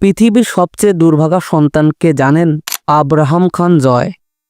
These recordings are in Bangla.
পৃথিবীর সবচেয়ে দুর্ভাগা সন্তান কে জানেন? আব্রাহাম খান জয়।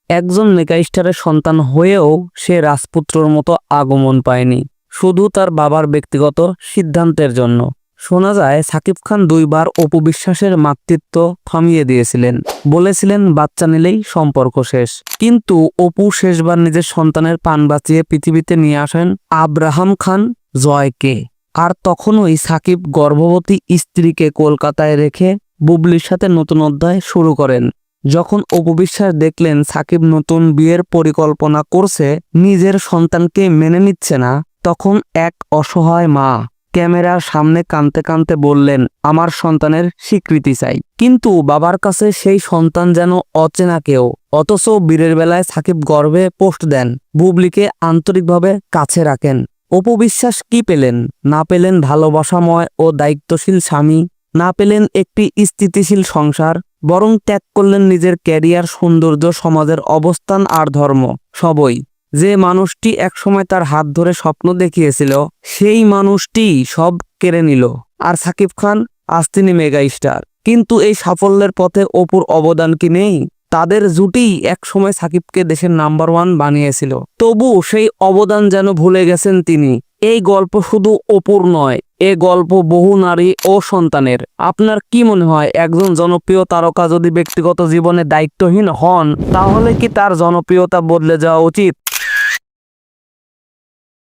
একজন মেগাস্টারের সন্তান হয়েও সে রাজপুত্রর মতো আগমন পায়নি, শুধু তার বাবার ব্যক্তিগত সিদ্ধান্তের জন্য। শোনা যায় সাকিব খান দুইবার অপু বিশ্বাসের মাতৃত্ব থামিয়ে দিয়েছিলেন, বলেছিলেন বাচ্চা নিলেই সম্পর্ক শেষ। কিন্তু অপু শেষবার নিজের সন্তানের প্রাণ বাঁচিয়ে পৃথিবীতে নিয়ে আসেন আব্রাহাম খান জয়কে। আর তখনই সাকিব গর্ভবতী স্ত্রীকে কলকাতায় রেখে বুবলির সাথে নতুন অধ্যায় শুরু করেন। যখন অপু বিশ্বাস দেখলেন সাকিব নতুন বিয়ের পরিকল্পনা করছে, নিজের সন্তানকে মেনে নিচ্ছে না, তখন এক অসহায় মা ক্যামেরার সামনে কাঁদতে কাঁদতে বললেন, আমার সন্তানের স্বীকৃতি চাই। কিন্তু বাবার কাছে সেই সন্তান যেন অচেনা কেউ। অথচ বীরের বেলায় সাকিব গর্বে পোস্ট দেন, বুবলিকে আন্তরিকভাবে কাছে রাখেন। অপু বিশ্বাস কি পেলেন? না পেলেন ভালোবাসাময় ও দায়িত্বশীল স্বামী, না পেলেন একটি স্থিতিশীল সংসার, বরং ত্যাগ করলেন নিজের ক্যারিয়ার, সৌন্দর্য, সমাজের অবস্থান আর ধর্ম সবই। যে মানুষটি একসময় তার হাত ধরে স্বপ্ন দেখিয়েছিল, সেই মানুষটি সব কেড়ে নিল। আর সাকিব খান আজ তিনি মেগা স্টার। কিন্তু এই সাফল্যের পথে অপুর অবদান কি নেই? তাদের জুটি একসময় সাকিবকে দেশের নাম্বার 1 বানিয়েছিল, তবু সেই অবদান যেন ভুলে গেছেন তিনি। এই গল্প শুধু অপুর নয়, এ গল্প বহু নারী ও সন্তানের। আপনার কি মনে হয়, একজন জনপ্রিয় তারকা যদি ব্যক্তিগত জীবনে দায়িত্বহীন হন, তাহলে কি তার জনপ্রিয়তা বদলে যাওয়া উচিত?